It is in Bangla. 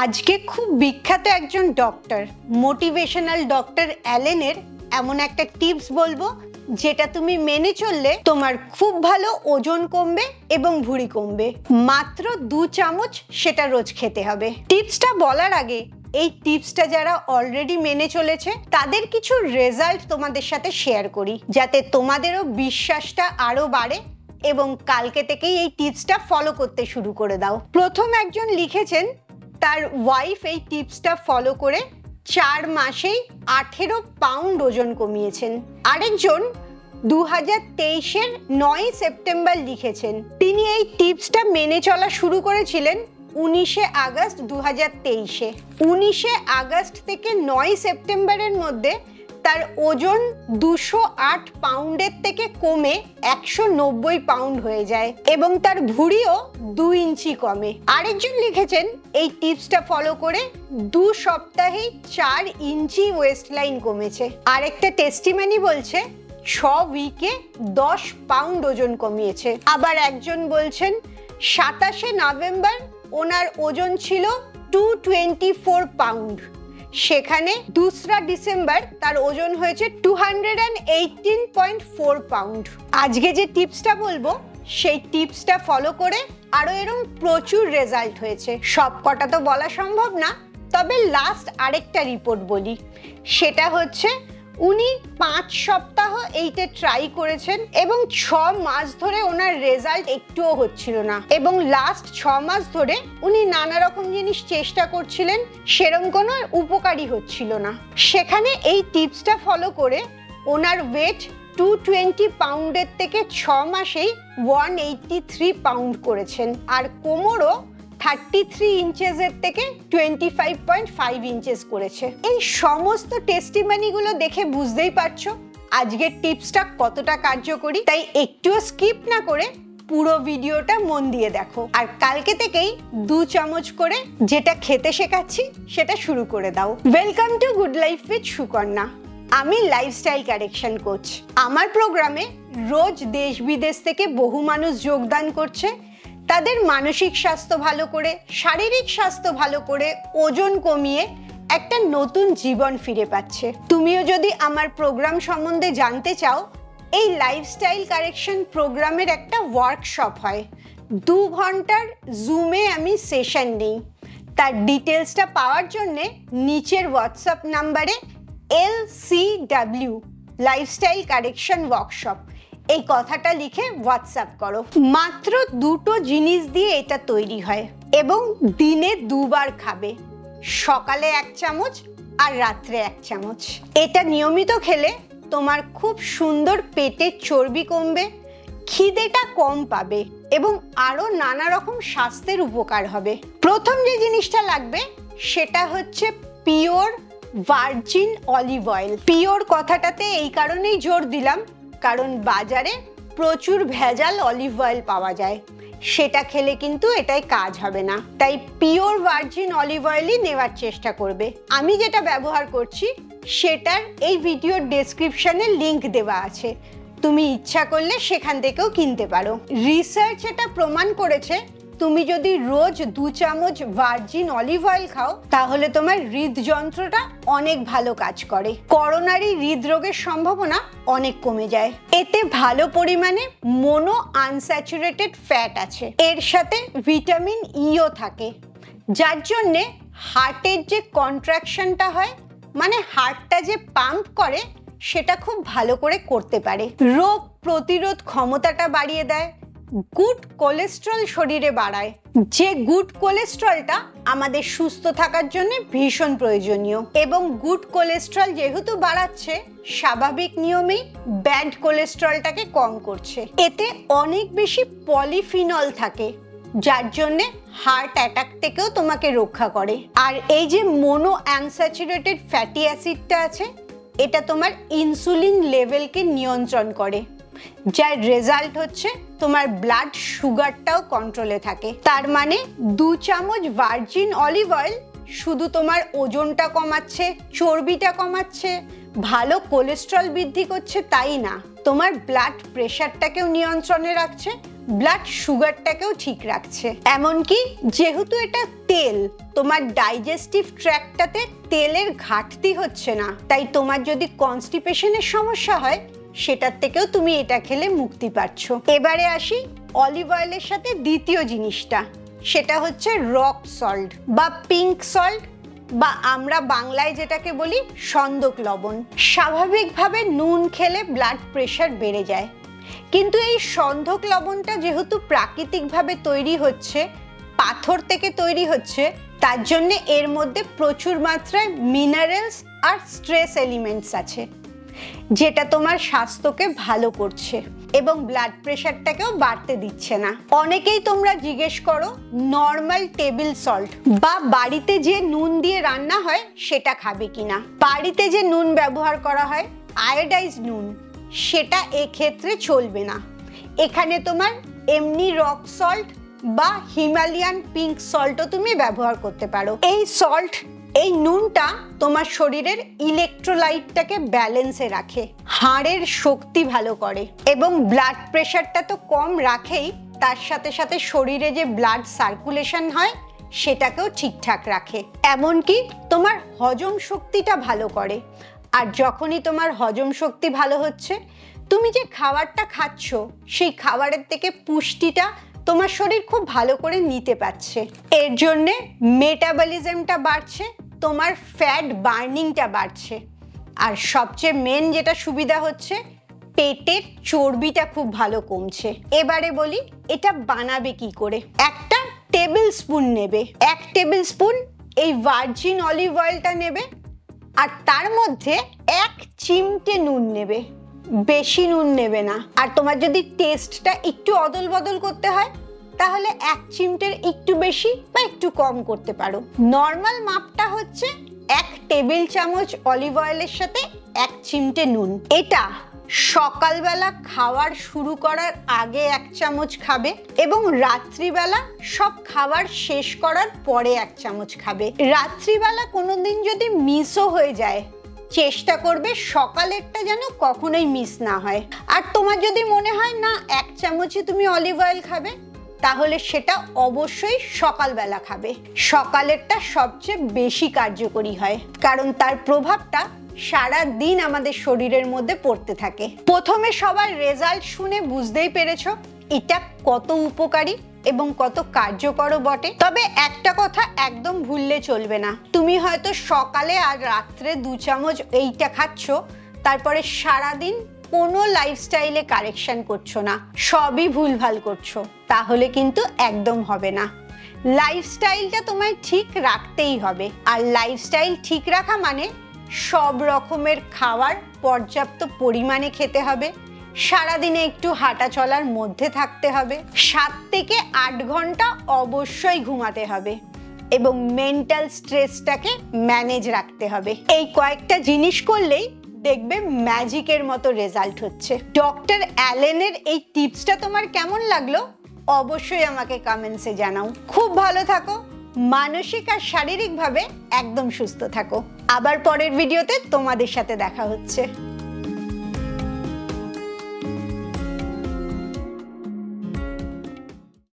আজকে খুব বিখ্যাত একজন ডক্টর, মোটিভেশনাল ডক্টর অ্যালেনের এমন একটা টিপস বলবো যেটা তুমি মেনে চললে তোমার খুব ভালো ওজন কমবে এবং ভুঁড়ি কমবে। মাত্র 2 চামচ সেটা রোজ খেতে হবে। টিপসটা বলার আগে এই টিপসটা যারা অলরেডি মেনে চলেছে তাদের কিছু রেজাল্ট তোমাদের সাথে শেয়ার করি, যাতে তোমাদেরও বিশ্বাসটা আরো বাড়ে এবং কালকে থেকেই এই টিপসটা ফলো করতে শুরু করে দাও। প্রথম একজন লিখেছেন তার ওয়াইফ এই টিপসটা ফলো করে 4 মাসেই 18 পাউন্ড ওজন কমিয়েছেন। আরেকজন 2023-এর 9 সেপ্টেম্বর লিখেছেন তিনি এই টিপসটা মেনে চলা শুরু করেছিলেন 19শে আগস্ট 2023-এ। 19শে আগস্ট থেকে 9 সেপ্টেম্বরের মধ্যে তার ওজন 208 পাউন্ডের থেকে কমে 190 পাউন্ড হয়ে যায় এবং তার ভুঁড়িও 2 ইঞ্চি কমে। আরেকজন লিখেছেন এই টিপসটা ফলো করে 2 সপ্তাহেই 4 ইঞ্চি ওয়েস্ট লাইন কমেছে। আরেকটা টেস্টিমনি বলছে 6 উইকে 10 পাউন্ড ওজন কমিয়েছে। আবার একজন বলছেন 27শে নভেম্বর ওনার ওজন ছিল 224 পাউন্ড, সেখানে 2রা ডিসেম্বর তার ওজন হয়েছে 218.4 পাউন্ড। আজকে যে টিপসটা বলবো সেই টিপসটা ফলো করে আরো এরকম প্রচুর রেজাল্ট হয়েছে। সব কটা তো বলা সম্ভব না, তবে লাস্ট আরেকটা রিপোর্ট বলি। সেটা হচ্ছে উনি 5 সপ্তাহ এইটা ট্রাই করেছেন এবং 6 মাস ধরে ওনার রেজাল্ট একটুও হচ্ছিল না এবং লাস্ট 6 মাস ধরে উনি নানা রকম জিনিস চেষ্টা করছিলেন, সেরকম কোনো উপকারী হচ্ছিল না। সেখানে এই টিপসটা ফলো করে ওনার ওয়েট 220 পাউন্ডের থেকে 6 মাসেই 183 পাউন্ড করেছেন, আর কোমরও 33 ইঞ্চেসের থেকে 25.5 ইঞ্চেস করেছে। এই সমস্ত টেস্টিমনিগুলো দেখে বুঝতেই পারছো আজকের টিপসটা কতটা কার্যকরী। তাই একটুও স্কিপ না করে পুরো ভিডিওটা মন দিয়ে দেখো, আর কালকে থেকেই 2 চামচ করে যেটা খেতে শেখাচ্ছি সেটা শুরু করে দাও। Welcome to good life with Sukanya. আমি লাইফস্টাইল কারেকশন কোচ। আমার প্রোগ্রামে রোজ দেশ বিদেশ থেকে বহু মানুষ যোগদান করছে তাদের মানসিক স্বাস্থ্য ভালো করে, শারীরিক স্বাস্থ্য ভালো করে, ওজন কমিয়ে একটা নতুন জীবন ফিরে পাচ্ছে। তুমিও যদি আমার প্রোগ্রাম সম্বন্ধে জানতে চাও, এই লাইফস্টাইল কারেকশন প্রোগ্রামের একটা ওয়ার্কশপ হয়। 2 ঘন্টার জুমে আমি সেশন নিই। তার ডিটেলসটা পাওয়ার জন্যে নিচের হোয়াটসঅ্যাপ নাম্বারে LCW লাইফস্টাইল কারেকশন ওয়ার্কশপ এই কথাটা লিখে হোয়াটসঅ্যাপ করো। মাত্র 2টো জিনিস দিয়ে এটা তৈরি হয় এবং দিনে 2 বার খাবে, সকালে 1 চামচ আর রাত্রে 1 চামচ। এটা নিয়মিত খেলে তোমার খুব সুন্দর পেটের চর্বি কমবে, খিদেটা কম পাবে এবং আরো নানা রকম স্বাস্থ্যের উপকার হবে। প্রথম যে জিনিসটা লাগবে সেটা হচ্ছে পিওর ভার্জিন অলিভ অয়েল। পিওর কথাটাতে এই কারণেই জোর দিলাম কারণ বাজারে প্রচুর ভেজাল অলিভ অয়েল পাওয়া যায়, সেটা খেলে কিন্তু এটাই কাজ হবে না। তাই পিওর ভার্জিন অলিভ অয়েলই নেওয়ার চেষ্টা করবে। আমি যেটা ব্যবহার করছি সেটার এই ভিডিওর ডেসক্রিপশনে লিংক দেওয়া আছে, তুমি ইচ্ছা করলে সেখান থেকেও কিনতে পারো। রিসার্চ এটা প্রমাণ করেছে তুমি যদি রোজ 2 চামচ ভার্জিন অলিভ অয়েল খাও তাহলে তোমার হৃদযন্ত্রটা অনেক ভালো কাজ করে, করোনারি হৃদরোগের সম্ভাবনা অনেক কমে যায়। এতে ভালো পরিমাণে মোনো আনস্যাচুরেটেড ফ্যাট আছে, এর সাথে ভিটামিন ইও থাকে, যার জন্যে হার্টের যে কন্ট্রাকশনটা হয়, মানে হার্টটা যে পাম্প করে, সেটা খুব ভালো করে করতে পারে। রোগ প্রতিরোধ ক্ষমতাটা বাড়িয়ে দেয়, গুড কোলেস্ট্রল শরীরে বাড়ায়, যে গুড কোলেস্ট্রলটা আমাদের সুস্থ থাকার জন্য ভীষণ প্রয়োজনীয় এবং গুড কোলেস্ট্রল যেহেতু বাড়াচ্ছে স্বাভাবিক নিয়মেই ব্যাড কোলেস্ট্রলটাকে কম করছে। এতে অনেক বেশি পলিফিনল থাকে, যার জন্যে হার্ট অ্যাটাক থেকেও তোমাকে রক্ষা করে। আর এই যে মোনো আনস্যাচুরেটেড ফ্যাটি অ্যাসিডটা আছে, এটা তোমার ইনসুলিন লেভেলকে নিয়ন্ত্রণ করে, যার রেজাল্ট হচ্ছে তোমার ব্লাড সুগারটাও কন্ট্রোলে থাকে। তার মানে 2 চামচ ভার্জিন অলিভ অয়েল শুধু তোমার ওজনটা কমাচ্ছে, চর্বিটা কমাচ্ছে, ভালো কোলেস্ট্রল বৃদ্ধি করছে তাই না, তোমার ব্লাড প্রেশারটাকেও নিয়ন্ত্রণে রাখছে, ব্লাড সুগারটাকেও ঠিক রাখছে। এমনকি যেহেতু এটা তেল, তোমার ডাইজেস্টিভ ট্র্যাক্টটাতে তেলের ঘাটতি হচ্ছে না, তাই তোমার যদি কনস্টিপেশনের সমস্যা হয় সেটার থেকেও তুমি এটা খেলে মুক্তি পাচ্ছ। এবারে আসি অলিভ অয়েলের সাথে দ্বিতীয় জিনিসটা, সেটা হচ্ছে রক সল্ট বা পিঙ্ক সল্ট, বা আমরা বাংলায় যেটাকে বলি সন্দক লবণ। স্বাভাবিকভাবে নুন খেলে ব্লাড প্রেশার বেড়ে যায়, কিন্তু এই সন্দক লবণটা যেহেতু প্রাকৃতিকভাবে তৈরি হচ্ছে, পাথর থেকে তৈরি হচ্ছে, তার জন্য এর মধ্যে প্রচুর মাত্রায় মিনারেলস আর স্ট্রেস এলিমেন্টস আছে, যেটা তোমার স্বাস্থ্যকে ভালো করছে এবং ব্লাড প্রেশারটাকেও বাড়তে দিচ্ছে না। অনেকেই তোমরা জিজ্ঞেস করো নর্মাল টেবিল সল্ট বা বাড়িতে যে নুন দিয়ে রান্না হয় সেটা খাবে কিনা। বাড়িতে যে নুন ব্যবহার করা হয় আয়োডাইজ নুন, সেটা এক্ষেত্রে চলবে না। এখানে তোমার এমনি রক সল্ট বা হিমালয়ান পিঙ্ক সল্টও তুমি ব্যবহার করতে পারো। এই সল্ট, এই নুনটা তোমার শরীরের ইলেকট্রোলাইটটাকে ব্যালেন্সে রাখে, হাড়ের শক্তি ভালো করে এবং ব্লাড প্রেশারটা তো কম রাখেই, তার সাথে সাথে শরীরে যে ব্লাড সার্কুলেশন হয় সেটাকেও ঠিকঠাক রাখে। এমনকি তোমার হজম শক্তিটা ভালো করে। আর যখনই তোমার হজম শক্তি ভালো হচ্ছে, তুমি যে খাবারটা খাচ্ছ সেই খাবারের থেকে পুষ্টিটা তোমার শরীর খুব ভালো করে নিতে পারছে। এর জন্যে মেটাবলিজমটা বাড়ছে, তোমার ফ্যাট বার্নিংটা বাড়ছে, আর সবচেয়ে মেন যেটা সুবিধা হচ্ছে, পেটের চর্বিটা খুব ভালো কমছে। এবারে বলি এটা বানাবে কি করে। একটা টেবিল স্পুন নেবে, 1 টেবিল স্পুন এই ভার্জিন অলিভ অয়েলটা নেবে, আর তার মধ্যে 1 চিমটে নুন নেবে, বেশি নুন নেবে না। আর তোমার যদি টেস্টটা একটু অদল বদল করতে হয় তাহলে 1 চিমটের একটু বেশি বা একটু কম করতে পারো। নর্মাল মাপটা হচ্ছে 1 টেবিল চামচ অলিভ অয়েলের সাথে 1 চিমটে নুন। এটা সকালবেলা খাবার শুরু করার আগে 1 চামচ খাবে এবং রাত্রিবেলা সব খাবার শেষ করার পরে 1 চামচ খাবে। রাত্রিবেলা কোনোদিন যদি মিসও হয়ে যায়, চেষ্টা করবে সকালেরটা যেন কখনোই মিস না হয়। আর তোমার যদি মনে হয় না 1 চামচই তুমি অলিভ অয়েল খাবে, তাহলে সেটা অবশ্যই সকালবেলা খাবে। সকালেরটা সবচেয়ে বেশি কার্যকরী হয়, কারণ তার প্রভাবটা সারা দিন আমাদের শরীরের মধ্যে পড়তে থাকে। প্রথমে সবার রেজাল্ট শুনে বুঝতেই পেরেছো এটা কত উপকারী এবং কত কার্যকরও বটে। তবে একটা কথা একদম ভুললে চলবে না, তুমি হয়তো সকালে আর রাত্রে 2 চামচ এইটা খাচ্ছ, তারপরে সারাদিন কোনো লাইফস্টাইলে কারেকশন করছো না, সবই ভুলভাল করছো, তাহলে কিন্তু একদম হবে না। লাইফস্টাইলটা তোমায় ঠিক রাখতেই হবে। আর লাইফস্টাইল ঠিক রাখা মানে সব রকমের খাবার পর্যাপ্ত পরিমাণে খেতে হবে, সারাদিনে একটু হাঁটা চলার মধ্যে থাকতে হবে, 7 থেকে 8 ঘন্টা অবশ্যই ঘুমাতে হবে এবং মেন্টাল স্ট্রেসটাকে ম্যানেজ রাখতে হবে। এই কয়েকটা জিনিস করলেই দেখবে ম্যাজিকের মতো রেজাল্ট হচ্ছে। ডক্টর অ্যালেনের এই টিপসটা তোমার কেমন লাগলো অবশ্যই আমাকে কমেন্টসে জানাও। খুব ভালো থাকো, মানসিক আর শারীরিকভাবে একদম সুস্থ থাকো। আবার পরের ভিডিওতে তোমাদের সাথে দেখা হচ্ছে।